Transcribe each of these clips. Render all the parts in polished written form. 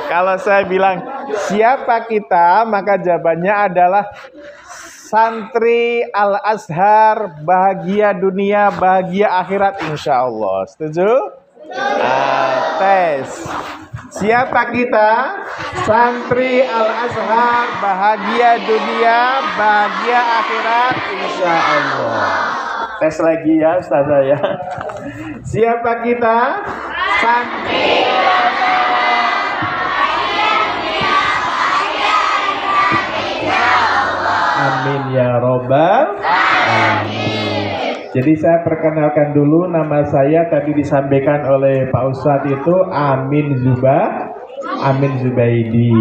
Kalau saya bilang siapa kita, maka jawabannya adalah santri Al-Azhar, bahagia dunia, bahagia akhirat insya Allah. Setuju? Tes. Siapa kita? Santri Al-Azhar, bahagia dunia, bahagia akhirat insya Allah. Tes lagi ya Ustazah ya. Siapa kita? Santri Amin ya robbal alamin. Jadi saya perkenalkan dulu, nama saya tadi disampaikan oleh Pak Ustadz itu Amin Zubaidi.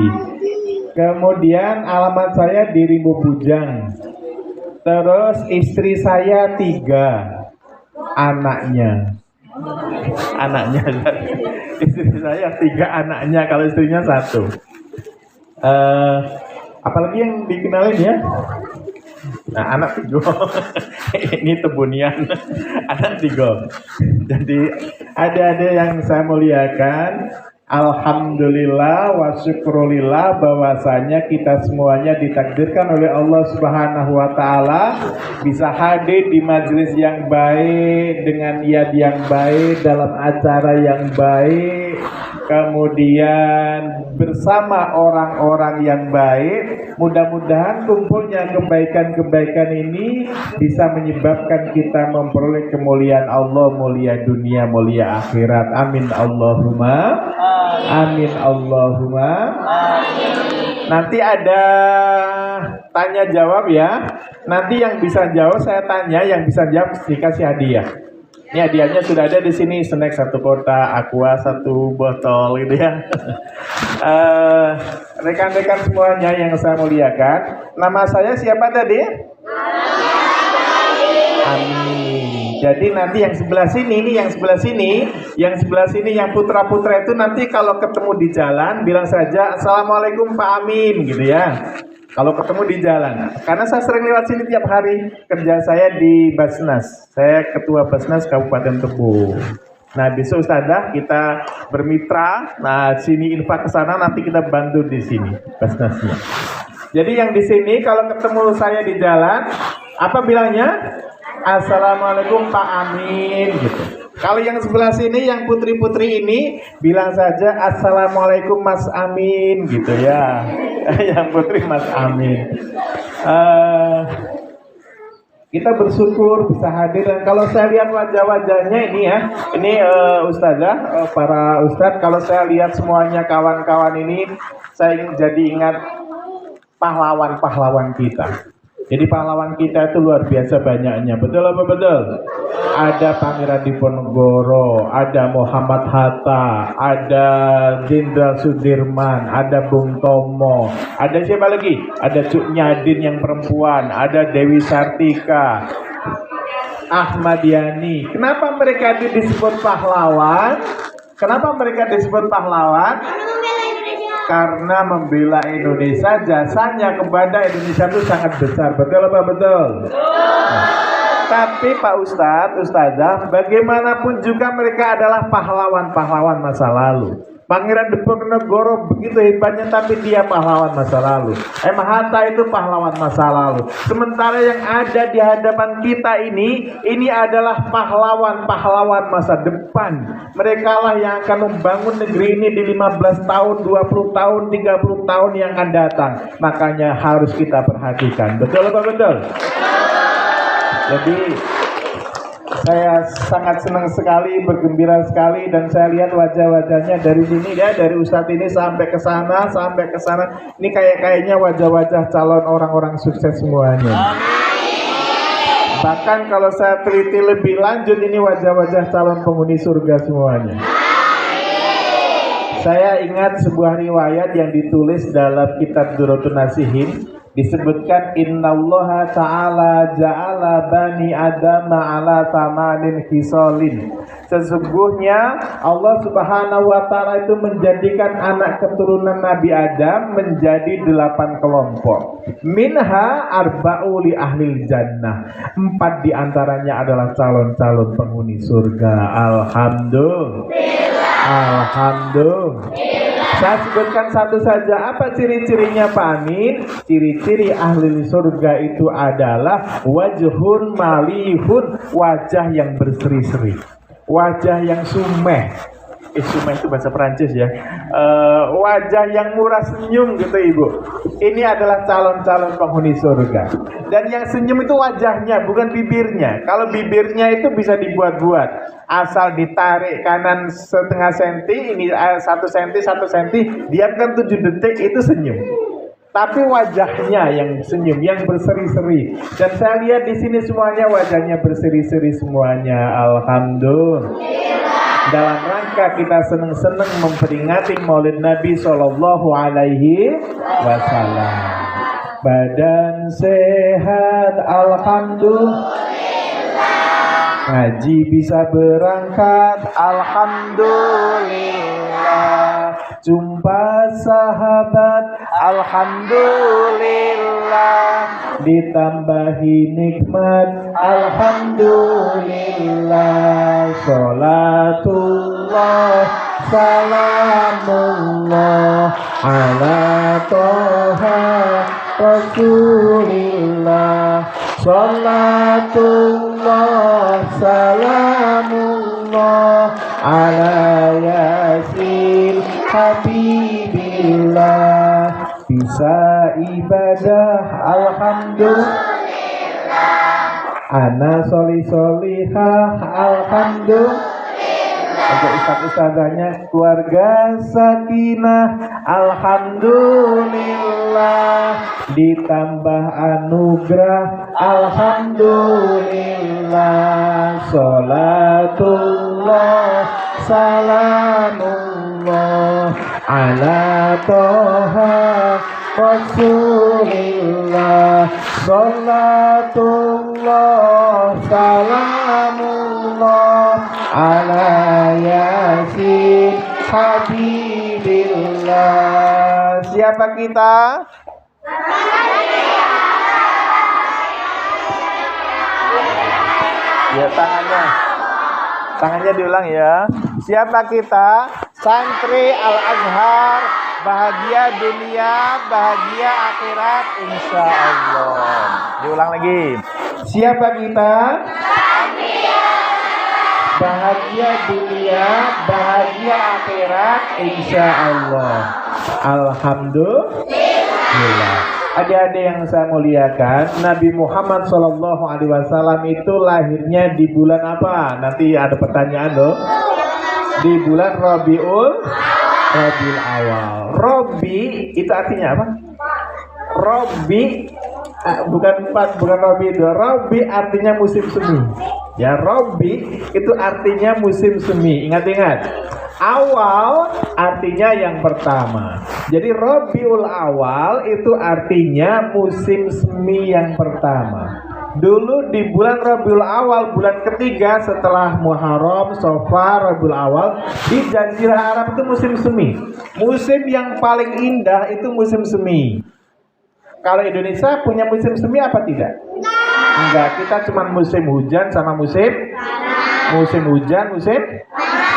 Kemudian alamat saya di Rimbo Bujang. Terus istri saya 3 anaknya. Istri saya 3 anaknya, kalau istrinya 1. Apalagi yang dikenalin ya? Nah, anak 3. Ini tebunian. Anak 3. Jadi adik-adik yang saya muliakan, alhamdulillah wa syukrulillah bahwasanya kita semuanya ditakdirkan oleh Allah Subhanahu wa taala bisa hadir di majelis yang baik dengan niat yang baik dalam acara yang baik, kemudian bersama orang-orang yang baik. Mudah-mudahan kumpulnya kebaikan-kebaikan ini bisa menyebabkan kita memperoleh kemuliaan Allah, mulia dunia, mulia akhirat. Amin Allahumma amin Allahumma amin. Nanti ada tanya jawab ya. Nanti yang bisa jawab saya tanya, yang bisa jawab dikasih hadiah. Ini hadiahnya sudah ada di sini, snack 1 kotak, aqua 1 botol gitu ya. Rekan-rekan semuanya yang saya muliakan, nama saya siapa tadi? Amin. Jadi nanti yang sebelah sini, ini yang sebelah sini, yang putra-putra itu nanti kalau ketemu di jalan bilang saja Assalamualaikum Pak Amin gitu ya. Kalau ketemu di jalan, karena saya sering lewat sini tiap hari, kerja saya di Basnas, saya ketua Basnas Kabupaten Tebo. Nah besok Ustazah kita bermitra, nah sini infak ke sana, nanti kita bantu di sini Basnasnya. Jadi yang di sini kalau ketemu saya di jalan, apa bilangnya? Assalamualaikum Pak Amin gitu. Kalau yang sebelah sini, yang putri-putri ini bilang saja Assalamualaikum Mas Amin gitu ya. Yang putri Mas Amin. Kita bersyukur bisa hadir, dan kalau saya lihat wajah-wajahnya ini ya, ini Ustazah, para Ustadz, kalau saya lihat semuanya kawan-kawan ini, saya jadi ingat pahlawan-pahlawan kita. Jadi pahlawan kita itu luar biasa banyaknya, betul apa betul? Ada Pangeran Diponegoro, ada Muhammad Hatta, ada Jenderal Sudirman, ada Bung Tomo, ada siapa lagi? Ada Cuk Nyadin yang perempuan, ada Dewi Sartika, Ahmad Yani. Kenapa mereka itu disebut pahlawan? Kenapa mereka disebut pahlawan? Karena membela Indonesia, jasanya kepada Indonesia itu sangat besar, betul apa betul? Tapi Pak Ustadz, Ustazah, bagaimanapun juga mereka adalah pahlawan-pahlawan masa lalu. Pangeran Diponegoro begitu hebatnya, tapi dia pahlawan masa lalu. Hatta itu pahlawan masa lalu. Sementara yang ada di hadapan kita ini adalah pahlawan-pahlawan masa depan. Mereka lah yang akan membangun negeri ini di 15 tahun, 20 tahun, 30 tahun yang akan datang. Makanya harus kita perhatikan. Betul apa betul? Jadi saya sangat senang sekali, bergembira sekali, dan saya lihat wajah-wajahnya dari sini ya, dari Ustadz ini sampai ke sana, Ini kayaknya wajah-wajah calon orang-orang sukses semuanya. Bahkan kalau saya teliti lebih lanjut, ini wajah-wajah calon penghuni surga semuanya. Saya ingat sebuah riwayat yang ditulis dalam kitab Durratun Nasihin. Disebutkan innallaha ta'ala ja'ala bani adama ala tamanin khisalin. Sesungguhnya Allah Subhanahu wa ta'ala itu menjadikan anak keturunan Nabi Adam menjadi 8 kelompok. Minha arba'u li ahlil jannah. 4 diantaranya adalah calon-calon penghuni surga. Alhamdulillah. Alhamdulillah. Saya sebutkan satu saja. Apa ciri-cirinya Pak Amin? Ciri-ciri ahli surga itu adalah wajhun malihun, wajah yang berseri-seri, wajah yang sumeh. Sumeh itu bahasa Perancis ya. Wajah yang murah senyum gitu Ibu. Ini adalah calon-calon penghuni surga. Dan yang senyum itu wajahnya, bukan bibirnya. Kalau bibirnya itu bisa dibuat-buat. Asal ditarik kanan setengah senti, ini 1 senti, 1 senti, diamkan 7 detik itu senyum. Tapi wajahnya yang senyum, yang berseri-seri. Dan saya lihat di sini semuanya wajahnya berseri-seri semuanya. Alhamdulillah. Dalam rangka kita senang-senang memperingati Maulid Nabi Sallallahu Alaihi Wasallam. Badan sehat, alhamdulillah. Ngaji bisa berangkat, alhamdulillah. Jumpa sahabat, alhamdulillah. Ditambahi nikmat, alhamdulillah. Sholatullah, salamullah ala toha Rasulillah. Sholatullah, salamullah ala yasin habibillah. Bisa ibadah, alhamdulillah. Ana solihah, alhamdulillah. Untuk ustaz-ustazahnya, keluarga sakinah, alhamdulillah. Ditambah anugerah, alhamdulillah. Sholatullah, salamullah ala toha Rasulillah. Sholatullah, salamullah ala yasin habibillah. Siapa kita? Ya, tangannya diulang ya. Siapa kita? Santri Al-Azhar, bahagia dunia, bahagia akhirat, insya Allah. Diulang lagi. Siapa kita? Bahagia dunia, bahagia akhirat, insya Allah. Alhamdulillah. Adik-adik yang saya muliakan, Nabi Muhammad SAW itu lahirnya di bulan apa? Nanti ada pertanyaan loh. Di bulan Rabiul Awal. Robi itu artinya apa? Robi bukan Robi itu. Robi artinya musim semi. Ya, Robi itu artinya musim semi. Ingat-ingat. Awal artinya yang pertama. Jadi Rabiul Awal itu artinya musim semi yang pertama. Dulu di bulan Rabiul Awal, bulan ketiga setelah Muharram, Safar, Rabiul Awal, di Jazirah Arab itu musim semi. Musim yang paling indah itu musim semi. Kalau Indonesia punya musim semi apa tidak? Enggak, kita cuma musim hujan sama musim hujan, musim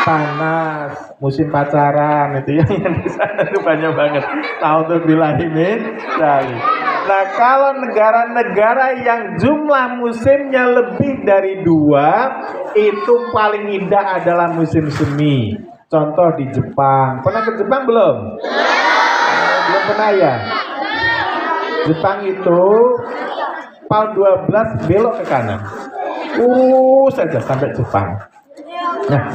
panas, musim pacaran itu ya, yang di sana itu banyak banget. Ta'udzubillahimin dzalik. Nah, kalau negara-negara yang jumlah musimnya lebih dari 2, itu paling indah adalah musim semi. Contoh di Jepang. Pernah ke Jepang belum? Belum pernah ya? Jepang itu PAL 12 belok ke kanan. Saja sampai Jepang. Nah,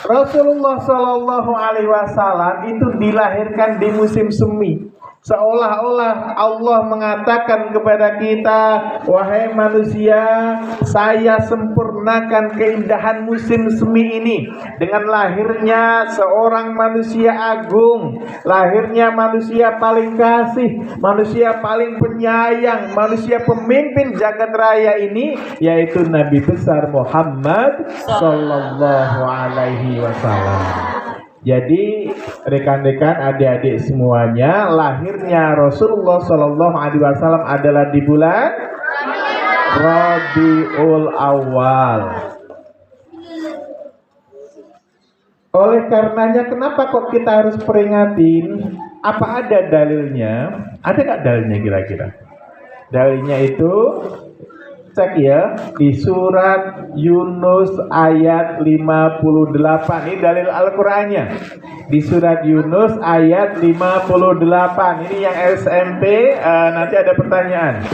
Rasulullah Shallallahu Alaihi Wasallam itu dilahirkan di musim semi. Seolah-olah Allah mengatakan kepada kita, wahai manusia, saya sempurnakan keindahan musim semi ini dengan lahirnya seorang manusia agung, lahirnya manusia paling kasih, manusia paling penyayang, manusia pemimpin jagat raya ini, yaitu Nabi besar Muhammad Sallallahu Alaihi Wasallam. Jadi rekan-rekan, adik-adik semuanya, lahirnya Rasulullah Shallallahu Alaihi Wasallam adalah di bulan Rabiul Awal. Oleh karenanya kenapa kok kita harus peringatin? Apa ada dalilnya? Ada nggak dalilnya kira-kira? Dalilnya itu cek ya di surat Yunus ayat 58. Ini dalil Al-Qur'annya. Di surat Yunus ayat 58. Ini yang SMP nanti ada pertanyaan.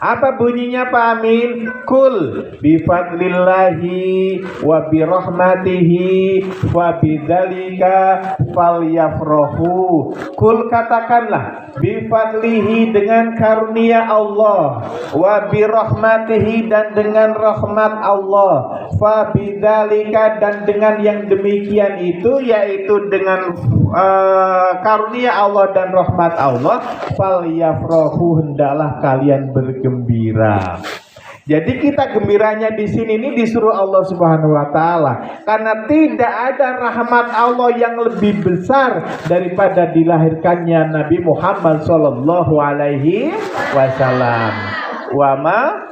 Apa bunyinya Pak Amin? Kul bifadlillahi wa birahmatihi wa bidzalika falyafrahu. Kul katakanlah bifadlihi dengan karunia Allah, wa birahmatihi dan dengan rahmat Allah, fa bidzalika dan dengan yang demikian itu yaitu dengan karunia Allah dan rahmat Allah, falyafrahu hendaklah kalian bergembira. Jadi kita gembiranya di sini ini disuruh Allah Subhanahu wa taala karena tidak ada rahmat Allah yang lebih besar daripada dilahirkannya Nabi Muhammad sallallahu alaihi wasallam. Wa ma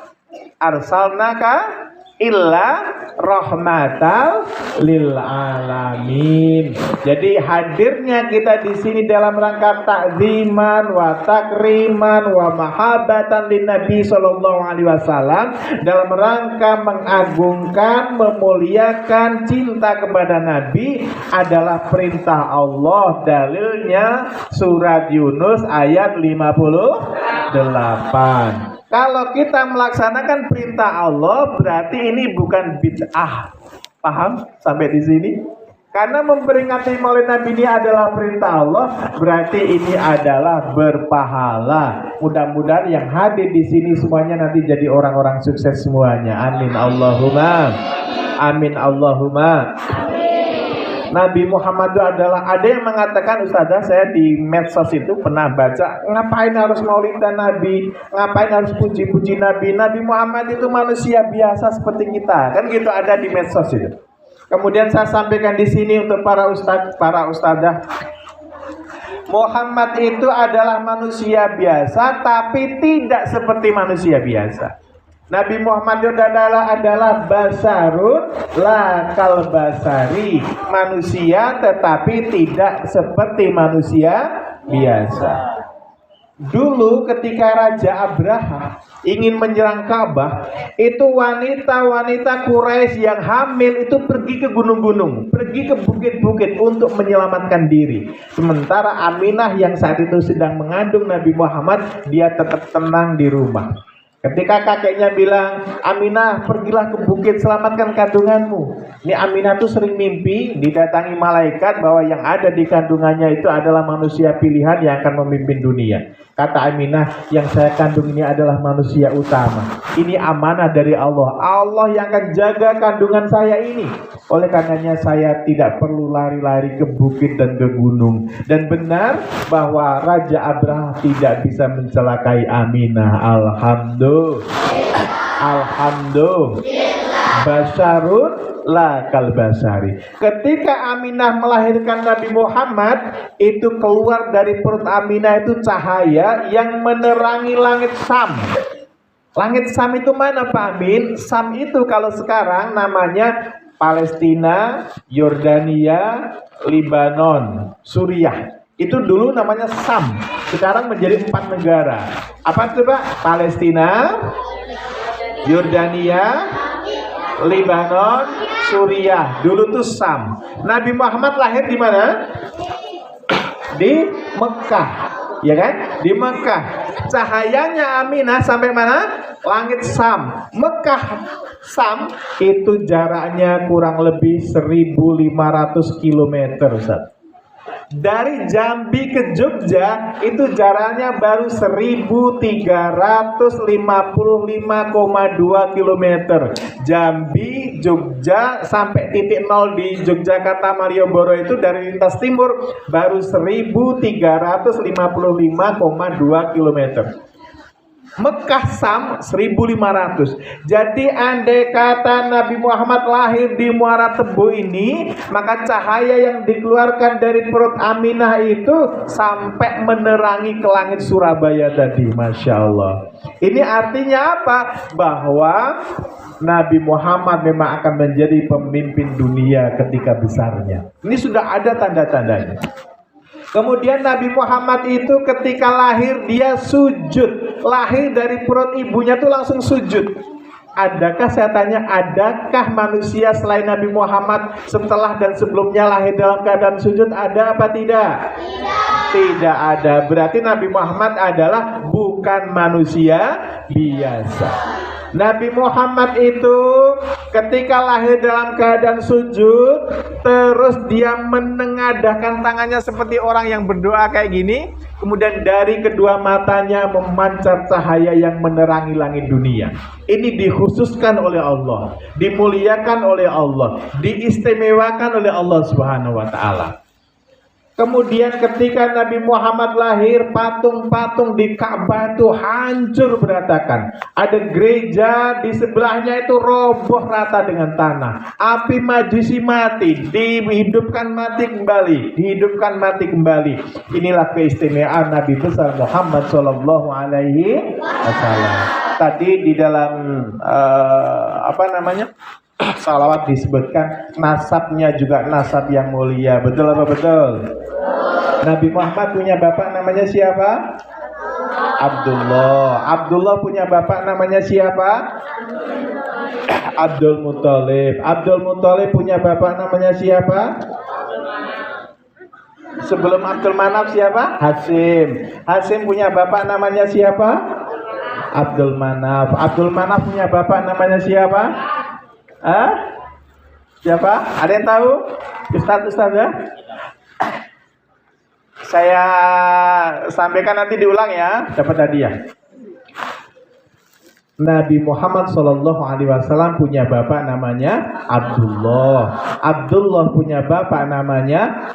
arsalnaka illa rahmatal lil alamin. Jadi hadirnya kita di sini dalam rangka takziman wa takriman wa mahabbatan lin Nabi sallallahu alaihi wasallam, dalam rangka mengagungkan, memuliakan, cinta kepada Nabi adalah perintah Allah. Dalilnya surat Yunus ayat 58. Kalau kita melaksanakan perintah Allah berarti ini bukan bid'ah. Paham sampai di sini? Karena memperingati Maulid Nabi ini adalah perintah Allah, berarti ini adalah berpahala. Mudah-mudahan yang hadir di sini semuanya nanti jadi orang-orang sukses semuanya. Amin Allahumma. Amin Allahumma. Nabi Muhammad itu adalah, ada yang mengatakan, Ustazah saya di medsos itu pernah baca, ngapain harus maulidan Nabi, ngapain harus puji-puji Nabi, Nabi Muhammad itu manusia biasa seperti kita, kan gitu ada di medsos itu. Kemudian saya sampaikan di sini untuk para ustazah, Muhammad itu adalah manusia biasa tapi tidak seperti manusia biasa. Nabi Muhammad itu adalah basarun la kal basari, manusia tetapi tidak seperti manusia biasa. Dulu ketika Raja Abraha ingin menyerang Ka'bah, itu wanita-wanita Quraisy yang hamil itu pergi ke gunung-gunung, pergi ke bukit-bukit untuk menyelamatkan diri. Sementara Aminah yang saat itu sedang mengandung Nabi Muhammad, dia tetap tenang di rumah. Ketika kakeknya bilang, Aminah pergilah ke bukit selamatkan kandunganmu. Ini Aminah tuh sering mimpi didatangi malaikat bahwa yang ada di kandungannya itu adalah manusia pilihan yang akan memimpin dunia. Kata Aminah, yang saya kandung ini adalah manusia utama. Ini amanah dari Allah. Allah yang akan jaga kandungan saya ini. Oleh karenanya saya tidak perlu lari-lari ke bukit dan ke gunung. Dan benar bahwa Raja Abraha tidak bisa mencelakai Aminah. Alhamdulillah. Basarun la kal basari. Ketika Aminah melahirkan Nabi Muhammad, itu keluar dari perut Aminah itu cahaya yang menerangi langit Sam. Langit Sam itu mana Pak Amin? Sam itu kalau sekarang namanya Palestina, Yordania, Libanon, Suriah. Itu dulu namanya Sam. Sekarang menjadi 4 negara. Apa itu Pak? Palestina, Yordania, Libanon, Suriah. Dulu tuh Sam. Nabi Muhammad lahir di mana? Di Mekah, ya kan? Di Mekah. Cahayanya Aminah sampai mana? Langit Sam. Mekah Sam itu jaraknya kurang lebih 1.500 km, Ustaz. Dari Jambi ke Jogja itu jaraknya baru 1.355,2 km. Jambi, Jogja sampai titik nol di Yogyakarta Malioboro itu dari lintas timur baru 1.355,2 km. Mekah Sam 1.500. Jadi andai kata Nabi Muhammad lahir di Muara Tebu ini, maka cahaya yang dikeluarkan dari perut Aminah itu sampai menerangi ke langit Surabaya tadi. Masya Allah. Ini artinya apa? Bahwa Nabi Muhammad memang akan menjadi pemimpin dunia ketika besarnya. Ini sudah ada tanda-tandanya. Kemudian Nabi Muhammad itu ketika lahir dia sujud. Lahir dari perut ibunya tuh langsung sujud. Adakah, saya tanya, adakah manusia selain Nabi Muhammad setelah dan sebelumnya lahir dalam keadaan sujud? Ada apa tidak? Tidak ada. Berarti Nabi Muhammad adalah bukan manusia biasa. Nabi Muhammad itu ketika lahir dalam keadaan sujud, terus dia menengadahkan tangannya seperti orang yang berdoa kayak gini. Kemudian dari kedua matanya memancar cahaya yang menerangi langit dunia. Ini dikhususkan oleh Allah, dimuliakan oleh Allah, diistimewakan oleh Allah Subhanahu wa ta'ala. Kemudian ketika Nabi Muhammad lahir, patung-patung di Ka'bah itu hancur berantakan. Ada gereja di sebelahnya itu roboh rata dengan tanah. Api majusi mati, dihidupkan mati kembali, dihidupkan mati kembali. Inilah keistimewaan Nabi besar Muhammad Shallallahu Alaihi Wasallam. Tadi di dalam salawat disebutkan nasabnya juga nasab yang mulia. Betul apa betul? Nabi Muhammad punya bapak namanya siapa? Abdullah. Abdullah punya bapak namanya siapa? Abdul Muthalib. Abdul Muthalib punya bapak namanya siapa? Sebelum Abdul Manaf siapa? Hasim. Hasim punya bapak namanya siapa? Abdul Manaf. Abdul Manaf punya bapak namanya siapa? Siapa? Ada yang tahu? Ustaz ya? Saya sampaikan nanti diulang ya, dapat hadiah. Nabi Muhammad Shallallahu Alaihi Wasallam punya bapak namanya Abdullah. Abdullah punya bapak namanya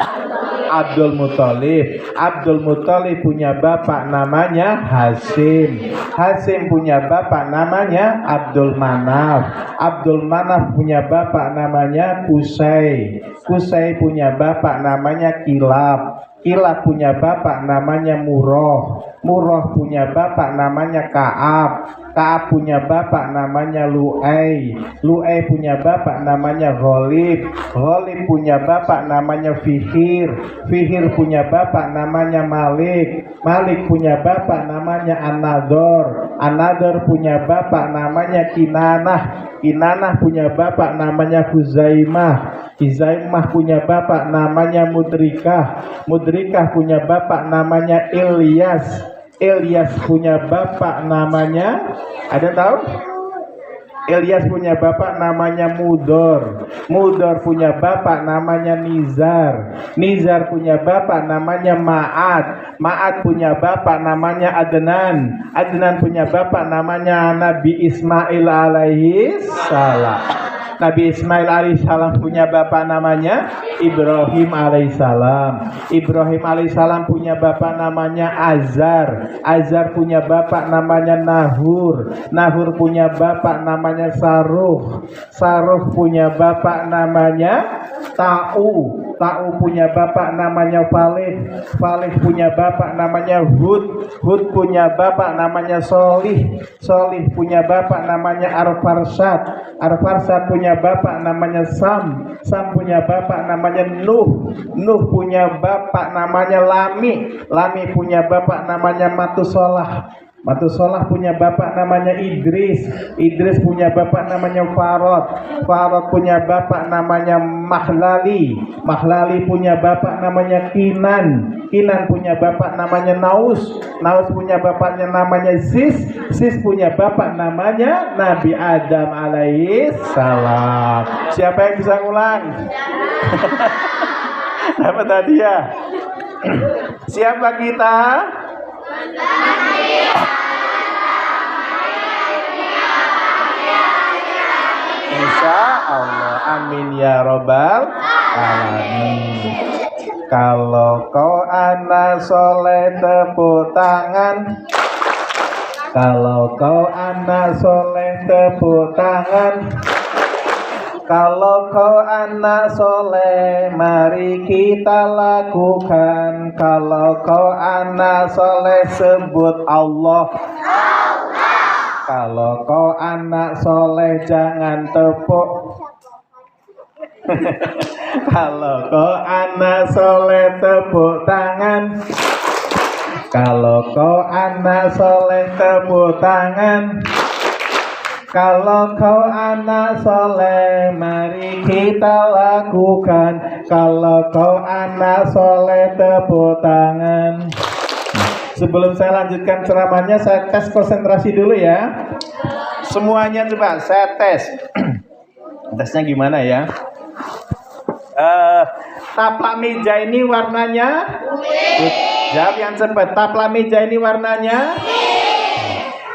Abdul Muthalib. Abdul Muthalib punya bapak namanya Hasim. Hasim punya bapak namanya Abdul Manaf. Abdul Manaf punya bapak namanya Qusay. Qusay punya bapak namanya Kilab. Kilab punya bapak namanya Murrah. Murrah punya bapak namanya Ka'ab. Ka'ab punya bapak namanya Lu'ay. Lu'ay punya bapak namanya Ghalib. Ghalib punya bapak namanya Fihir. Fihir punya bapak namanya Malik. Malik punya bapak namanya An-Nadhr. An-Nadhr punya bapak namanya Kinanah. Kinanah punya bapak namanya Huzaimah. Huzaimah punya bapak namanya Mudrikah. Mudrikah punya bapak namanya Ilyas. Ilyas punya bapak namanya, ada tahu? Ilyas punya bapak namanya Mudor. Mudor punya bapak namanya Nizar. Nizar punya bapak namanya Ma'ad. Ma'ad punya bapak namanya Adnan. Adnan punya bapak namanya Nabi Ismail alaihi salam. Nabi Ismail alaihissalam punya bapak namanya Ibrahim alaihissalam. Ibrahim alaihissalam punya bapak namanya Azar. Azar punya bapak namanya Nahur. Nahur punya bapak namanya Saruh. Saruh punya bapak namanya Ta'u. Ta'u punya bapak namanya Falih. Falih punya bapak namanya Hud. Hud punya bapak namanya Solih. Solih punya bapak namanya Arfarsad. Arfarsad punya bapak namanya Sam. Sam punya bapak namanya Nuh. Nuh punya bapak namanya Lami. Lami punya bapak namanya Matusolah. Matusolah punya bapak namanya Idris. Idris punya bapak namanya Farod. Farod punya bapak namanya Mahlali. Mahlali punya bapak namanya Kinan. Kinan punya bapak namanya Naus. Naus punya bapaknya namanya Sis. Sis punya bapak namanya Nabi Adam alaihi salam. Siapa yang bisa ngulang? Dapat hadiah. Siapa kita? Insya Allah, amin ya robbal alamin. Kalau kau anak soleh tepuk tangan. Kalau kau anak soleh tepuk tangan. Kalau kau anak soleh, mari kita lakukan. Kalau kau anak soleh, sebut Allah. Kalau kau anak soleh jangan tepuk. Kalau kau anak soleh tepuk tangan. Kalau kau anak soleh tepuk tangan. Kalau kau anak soleh, mari kita lakukan. Kalau kau anak soleh, tepuk tangan. Sebelum saya lanjutkan ceramahnya, saya tes konsentrasi dulu ya. Semuanya coba saya tes. Tesnya gimana ya? Taplak meja ini warnanya? Jawab yang cepat. Taplak meja ini warnanya?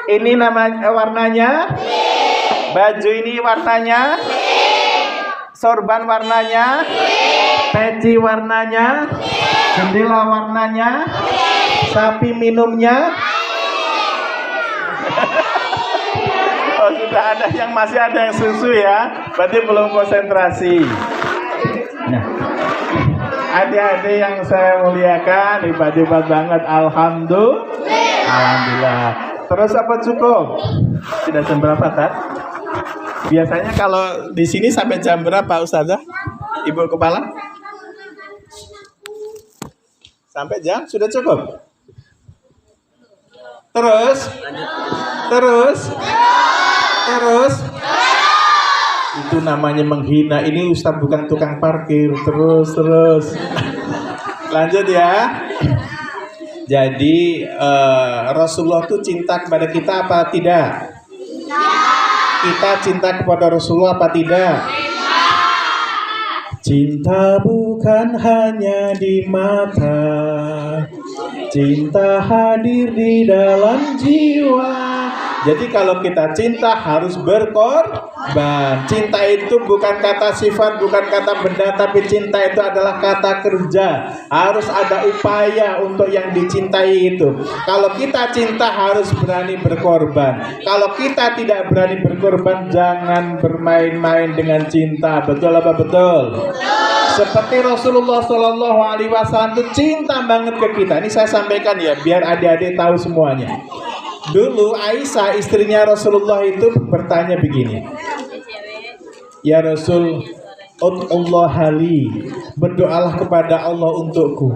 Ini namanya warnanya? Baju ini warnanya? Sorban warnanya? Peci warnanya? Jendela warnanya? Sapi minumnya? Oh, sudah ada yang masih ada yang susu ya. Berarti belum konsentrasi. Nah, adik-adik yang saya muliakan, hebat-hebat banget. Alhamdulillah. Terus apa cukup? Sudah jam berapa, Tat? Biasanya kalau di sini sampai jam berapa, Ustazah? Ibu kepala? Sampai jam? Sudah cukup? Terus? Itu namanya menghina. Ini Ustaz bukan tukang parkir. Terus. Lanjut ya. Jadi Rasulullah itu cinta kepada kita apa tidak? Kita cinta kepada Rasulullah apa tidak? Cinta bukan hanya di mata, cinta hadir di dalam jiwa. Jadi kalau kita cinta harus berkorban. Cinta itu bukan kata sifat, bukan kata benda, tapi cinta itu adalah kata kerja. Harus ada upaya untuk yang dicintai itu. Kalau kita cinta harus berani berkorban. Kalau kita tidak berani berkorban, jangan bermain-main dengan cinta. Betul apa betul? Seperti Rasulullah Shallallahu Alaihi Wasallam itu cinta banget ke kita. Ini saya sampaikan ya, biar adik-adik tahu semuanya. Dulu Aisyah istrinya Rasulullah itu bertanya begini, ya Rasul, Allah hali, berdoalah kepada Allah untukku.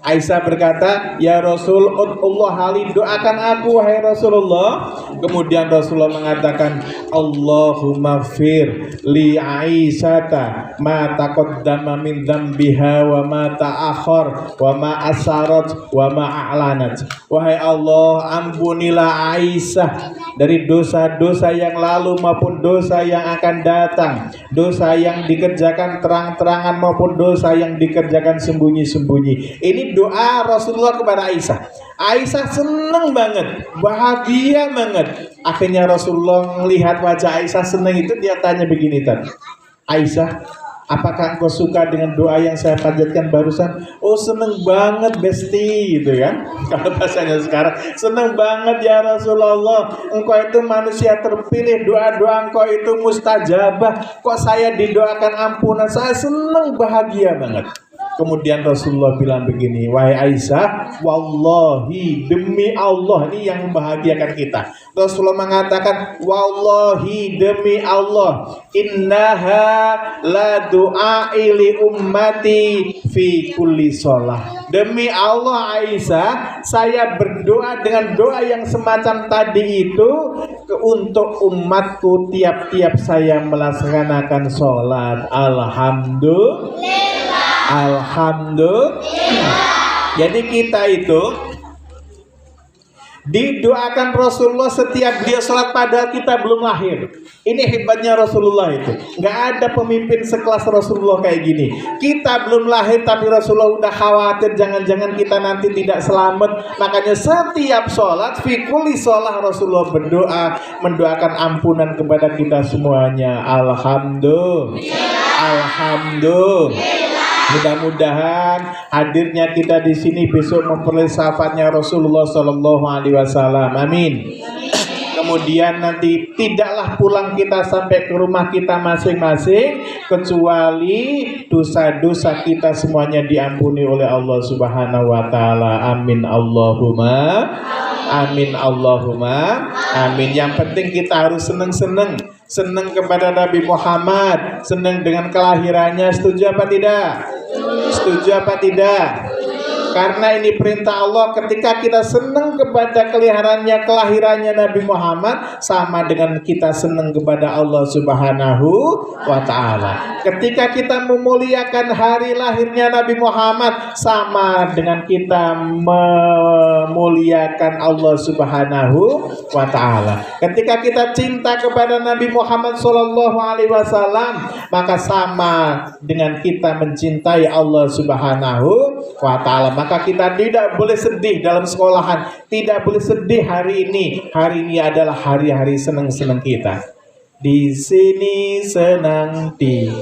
Aisyah berkata, ya Rasul, Allah hali, doakan aku wahai Rasulullah. Kemudian Rasulullah mengatakan, Allahumma fir li Aisyata ma taqaddama min dzambiha wa ma ta'akhkhar wa ma asarat wa ma a'lanat. Wahai Allah, ampunilah Aisyah dari dosa-dosa yang lalu maupun dosa yang akan datang, dosa yang dikerjakan terang-terangan maupun dosa yang dikerjakan sembunyi-sembunyi. Ini doa Rasulullah kepada Aisyah. Aisyah senang banget, bahagia banget. Akhirnya Rasulullah melihat wajah Aisyah senang itu, dia tanya begini, Tan, Aisyah, apakah engkau suka dengan doa yang saya panjatkan barusan? Oh, seneng banget besti, gitu kan? Kalau bahasanya sekarang, seneng banget ya Rasulullah. Engkau itu manusia terpilih, doa-doa engkau itu mustajabah. Kok saya didoakan ampunan? Saya seneng, bahagia banget. Kemudian Rasulullah bilang begini, wahai Aisyah, wallahi, demi Allah, ini yang membahagiakan kita. Rasulullah mengatakan, wallahi, demi Allah, innaha la du'ai li ummati fi kulli sholah. Demi Allah Aisyah, saya berdoa dengan doa yang semacam tadi itu untuk umatku tiap-tiap saya melaksanakan sholat. Alhamdulillah. Jadi kita itu didoakan Rasulullah setiap dia sholat padahal kita belum lahir. Ini hebatnya Rasulullah itu. Nggak ada pemimpin sekelas Rasulullah kayak gini. Kita belum lahir tapi Rasulullah udah khawatir jangan-jangan kita nanti tidak selamat. Makanya setiap sholat, fi kulli sholat Rasulullah berdoa, mendoakan ampunan kepada kita semuanya. Alhamdulillah. Mudah-mudahan hadirnya kita di sini besok memperoleh syafaatnya Rasulullah Sallallahu Alaihi Wasallam. Amin. Kemudian nanti tidaklah pulang kita sampai ke rumah kita masing-masing kecuali dosa-dosa kita semuanya diampuni oleh Allah Subhanahu Wa Taala. Amin. Allahumma Amin Allahumma amin. Yang penting kita harus senang kepada Nabi Muhammad, senang dengan kelahirannya. Setuju apa tidak? Setuju apa tidak? Karena ini perintah Allah. Ketika kita senang kepada kelahirannya Nabi Muhammad, sama dengan kita senang kepada Allah Subhanahu wa ta'ala. Ketika kita memuliakan hari lahirnya Nabi Muhammad, sama dengan kita memuliakan Allah Subhanahu wa ta'ala. Ketika kita cinta kepada Nabi Muhammad SAW, maka sama dengan kita mencintai Allah Subhanahu wa ta'ala. Maka kita tidak boleh sedih dalam sekolahan, tidak boleh sedih hari ini. Hari ini adalah hari-hari senang-senang kita. Di sini senang, di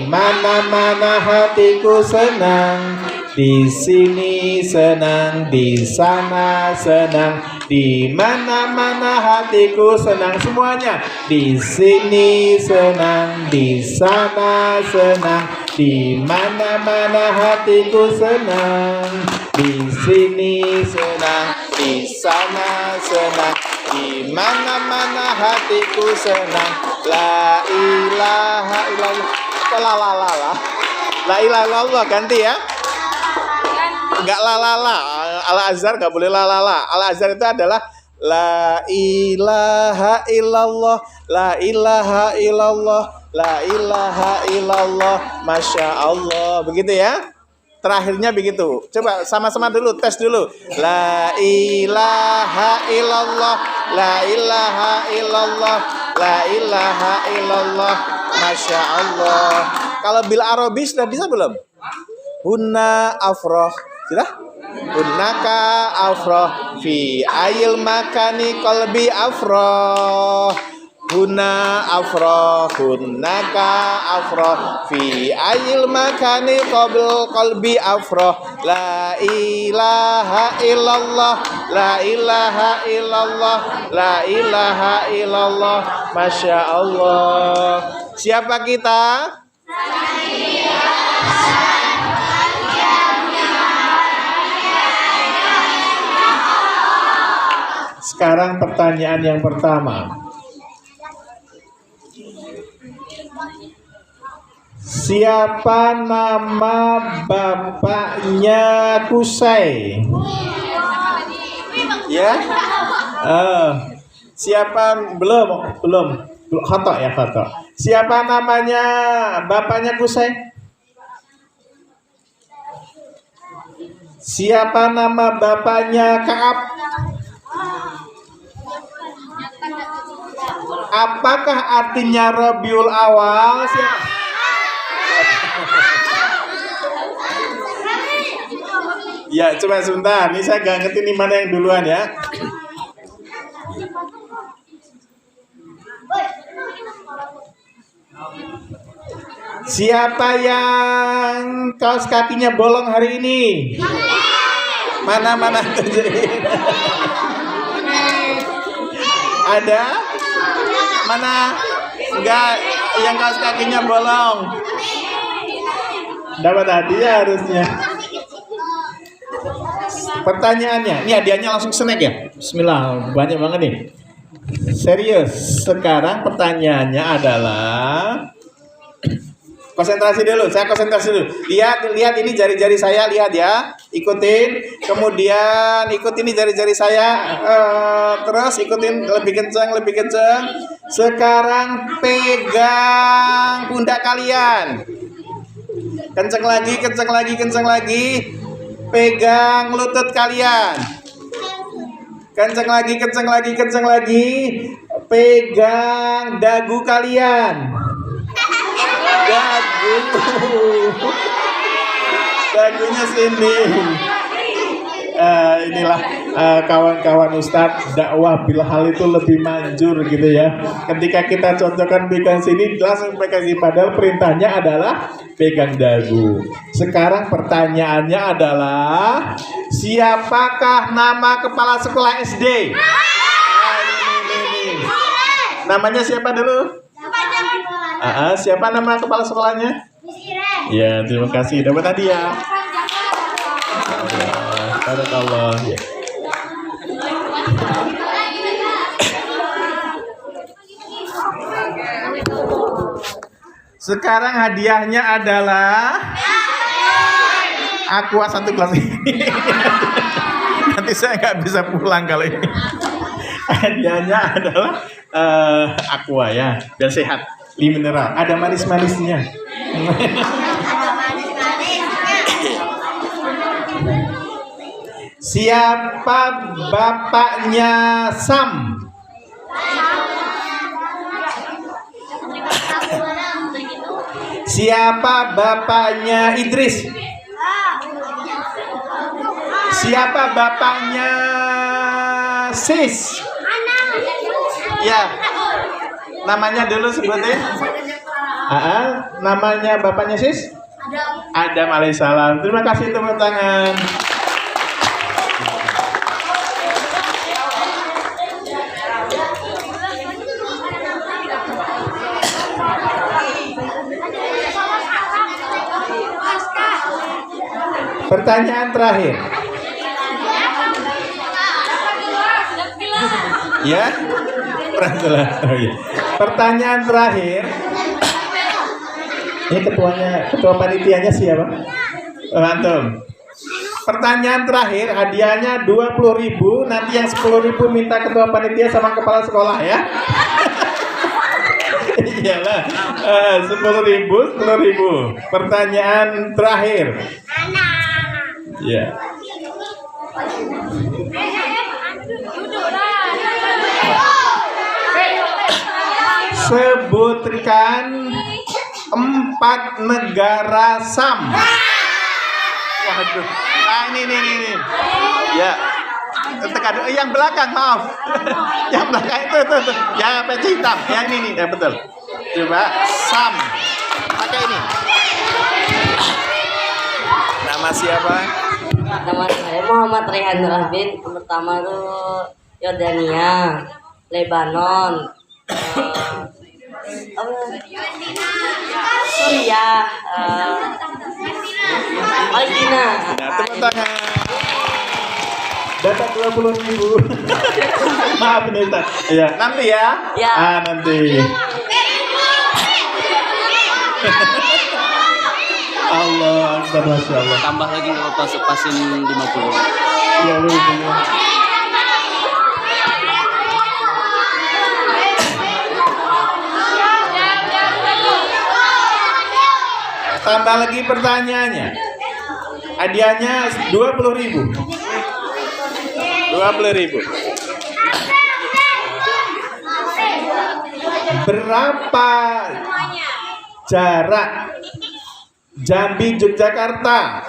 mana-mana hatiku senang. Di sini senang, di sana senang, di mana-mana hatiku senang. Semuanya. Di sini senang, di sana senang, di mana-mana hatiku senang. Di sini senang, di sana senang, di mana-mana hatiku senang. La ilaha illallah. La ilaha illallah ganti ya. Enggak la. Al-Azhar enggak boleh la. Al-Azhar itu adalah la ilaha illallah, la ilaha illallah, la ilaha illallah, masya Allah. Begitu ya. Terakhirnya begitu. Coba sama-sama dulu, tes dulu. La ilaha illallah, la ilaha illallah, la ilaha illallah, masya Allah. Kalau bil Arabi sudah bisa belum? Hunna afroh. Sudah? Hunnaka afroh fi ayil makani qalbi afroh. Hunna afroh, hunnaka afroh fi ayil makani qalbi afroh. La ilaha illallah, la ilaha illallah, la ilaha illallah, masya Allah. Siapa kita? Sekarang pertanyaan yang pertama. Siapa nama bapaknya Qusay? Ya? Siapa belum khata ya khata. Siapa namanya bapaknya Qusay? Siapa nama bapaknya Ka'ab? Apakah artinya Rabiul Awal? Ya, coba sebentar. Ini saya gak ngerti nih mana yang duluan ya. Siapa yang kaos kakinya bolong hari ini? Mana? Ada? Mana? Enggak, yang kaos kakinya bolong. Dapat hadiah harusnya. Pertanyaannya, ini hadiahnya langsung snack ya? Bismillah, banyak banget nih. Serius, sekarang pertanyaannya adalah konsentrasi dulu, saya konsentrasi dulu. Lihat ini jari-jari saya, lihat ya. Ikutin, kemudian ikutin ini jari-jari saya. Terus ikutin lebih kencang. Sekarang pegang pundak kalian. Kencang lagi. Pegang lutut kalian. Kencang lagi. Pegang dagu kalian. Dagunya sini. Inilah kawan-kawan Ustadz, dakwah bil hal itu lebih manjur gitu ya. Ketika kita contohkan pegang sini, langsung pegang sini, padahal perintahnya adalah pegang dagu. Sekarang pertanyaannya adalah, siapakah nama kepala sekolah SD? Ini. Namanya siapa dulu? Siapa nama kepala sekolahnya? Ya, terima kasih. Dapat hadiah. Barakallah. Ya. Sekarang hadiahnya adalah Aqua 1 gelas ini. Nanti saya nggak bisa pulang kalau ini. Hadiahnya adalah Aqua ya, biar sehat. Di mineral, ada manis-manisnya. Siapa bapaknya Sam? Siapa bapaknya Idris? Siapa bapaknya Sis? Ya, namanya dulu sebutin. Namanya bapaknya Sis? Adam alaihissalam. Terima kasih, tepuk tangan. Pertanyaan terakhir. Ya, pertanyaan terakhir. Ini ketua panitianya siapa? Antum. Pertanyaan terakhir, hadiahnya 20.000. Nanti yang 10.000 minta ketua panitia sama kepala sekolah ya. Iyalah, 10.000. Pertanyaan terakhir. Ya. Sebutkan 4 negara Sam. Waduh. Ini. Ya. Tekan yang belakang, maaf. Yang belakang itu. Yang peci hitam. Yang ini nih, ya betul. Coba Sam. Pakai ini. Nama siapa? Nama saya Muhammad Rehan Rahbin. Pertama itu Yordania, Lebanon, Suriah, Palestina. Tepuk tangan. Dapat 20.000. Maaf nih Ustaz. Ya, nanti ya. Ya. Nanti. Allah Akbar, Masya Allah. Tambah lagi kalau pasin 50. Ya Allah. Tambah lagi pertanyaannya. Hadiahnya 20.000. 20.000. Berapa jarak Jambi Yogyakarta?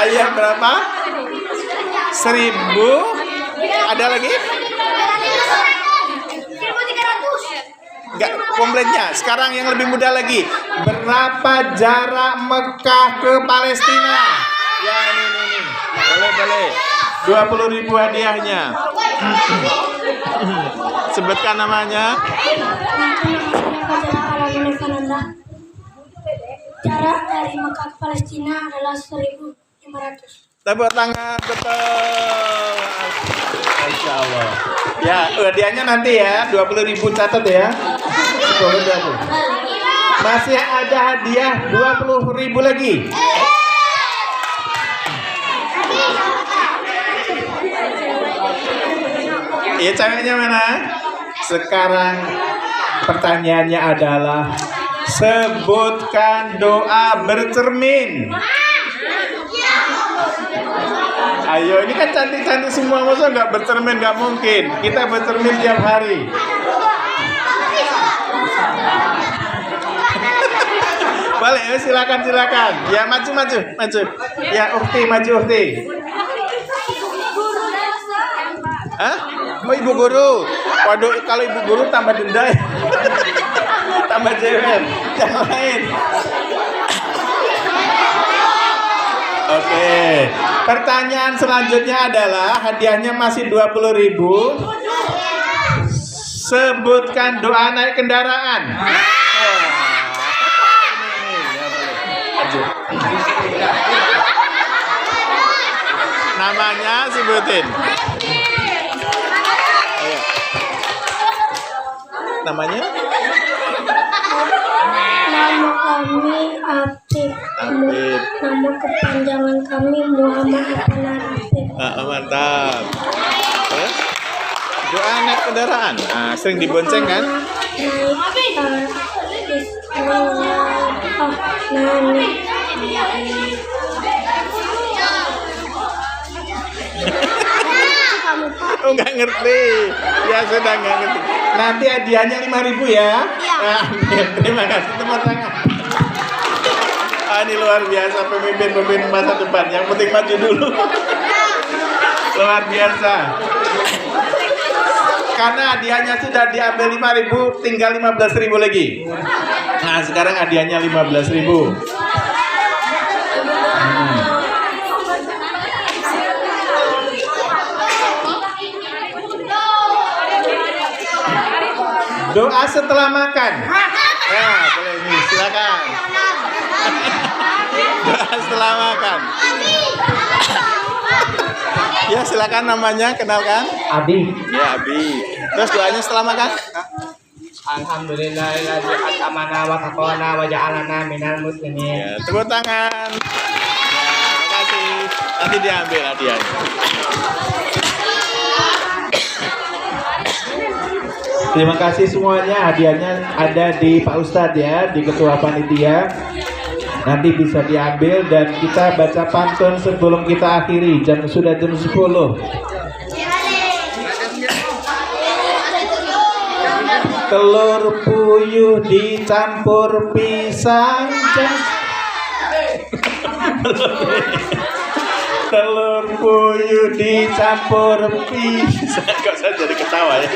Ayah berapa? 1.000. Ada lagi? Enggak, komplainnya. Sekarang yang lebih mudah lagi. Berapa jarak Mekah ke Palestina? Ya, ini. Boleh. 20.000 hadiahnya. Sebutkan namanya. Jarak dari Mekah ke Palestina adalah 1.500. Tepuk tangan, betul. Insya Allah. Ya, hadiahnya nanti ya, 20.000 catat ya. 20. Masih ada hadiah 20.000 lagi. Iya, ceweknya mana? Sekarang pertanyaannya adalah sebutkan doa bercermin. Ayo, ini kan cantik-cantik semua, masa nggak bercermin? Nggak mungkin. Kita bercermin tiap hari. Boleh, silakan. Ya, maju. Ya, Ukti, maju Ukti. Hah? Oh, ibu guru. Waduh, kalau ibu guru tambah denda. Tambah cewek. Yang lain. Oke. Pertanyaan selanjutnya adalah hadiahnya masih 20.000. Sebutkan doa naik kendaraan. maju. Namanya sebutin. Ayo. Namanya? Nama kami Apip. Apip. Nama kepanjangan kami Muhammad Hafalan Apip. Mantap. Terus? Doa naik kendaraan. Nah, sering dibonceng kan? Naik Oh, nggak ngerti. Ya sudah nggak ngerti. Nanti hadiahnya 5.000 ya. Nah, terima kasih tepuk tangan. Ini luar biasa pemimpin masa depan. Yang penting maju dulu. Luar biasa. Karena hadiahnya sudah diambil 5.000, tinggal 15.000 lagi. Nah, sekarang hadiahnya 15.000. Doa setelah makan. Ya, boleh ini, silakan. Doa setelah makan. Ya, silakan namanya, kenalkan. Abi. Ya, Abi. Terus doanya setelah makan? Alhamdulillahilladzi at'amana wa saqana wa ja'alana minal muslimin. Ya, tepuk tangan. Ya, terima kasih. Nanti diambil hadiahnya. Terima kasih semuanya. Hadiahnya ada di Pak Ustadz ya, di Ketua Panitia. Nanti bisa diambil dan kita baca pantun sebelum kita akhiri. Sudah jam 10. Telur puyuh dicampur pisang. Telur puyuh dicampur pisang. Kok saya jadi ketawa ya?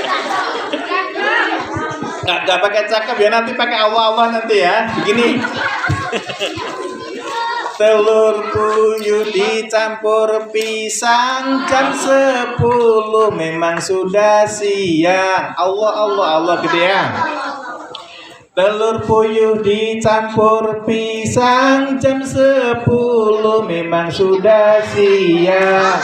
Nggak pakai cakep ya, nanti pakai Allah nanti ya. Begini. Telur puyuh dicampur pisang, jam 10 memang sudah siang. Allah gedean. Telur puyuh dicampur pisang, jam 10 memang sudah siang.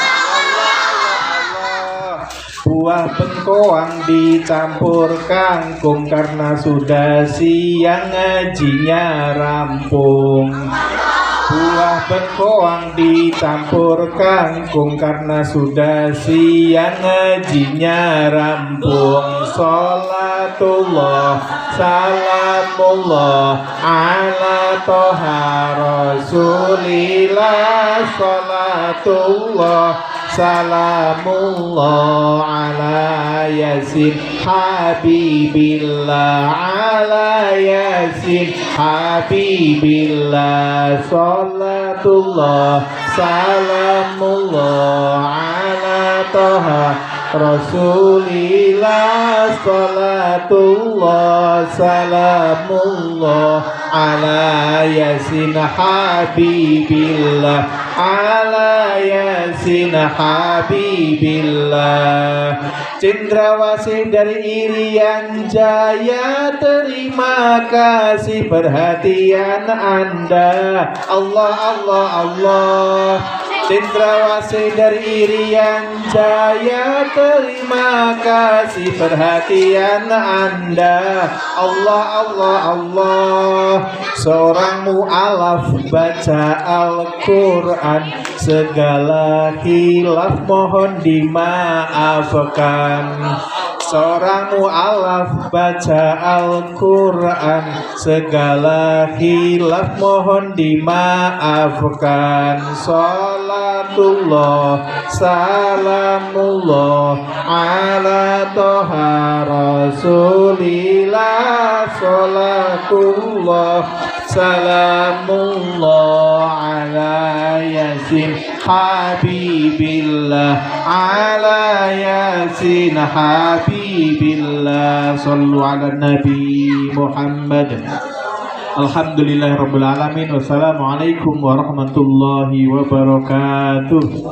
Buah bengkoang dicampur kangkung karena sudah siang ngajinya rampung. Buah bengkoang dicampur kangkung karena sudah siang ngajinya rampung. Sholatullah salamullah ala toha rasulillah. Sholatullah salamullah ala yasin habibillah. Ala yasin habibillah. Sholatullah salamullah ala toha rasulillah. Sholatullah salamullah ala yasin habibillah. Ala yasin habibillah. Cendrawasih dari Irian Jaya, terima kasih perhatian Anda. Allah. Cendrawasih dari Irian Jaya, terima kasih perhatian Anda. Allah. Seorang mu'alaf baca Al-Quran, segala khilaf mohon dimaafkan. Seorang mu'alaf baca Al-Quran, segala khilaf mohon dimaafkan. Sholatullah salamullah ala toha rasulillah. Sholatullah salamullah ala yasin habibillah. Ala yasin habibillah. Sallu ala nabi Muhammad. Alhamdulillahirabbil alamin. Wassalamualaikum warahmatullahi wabarakatuh.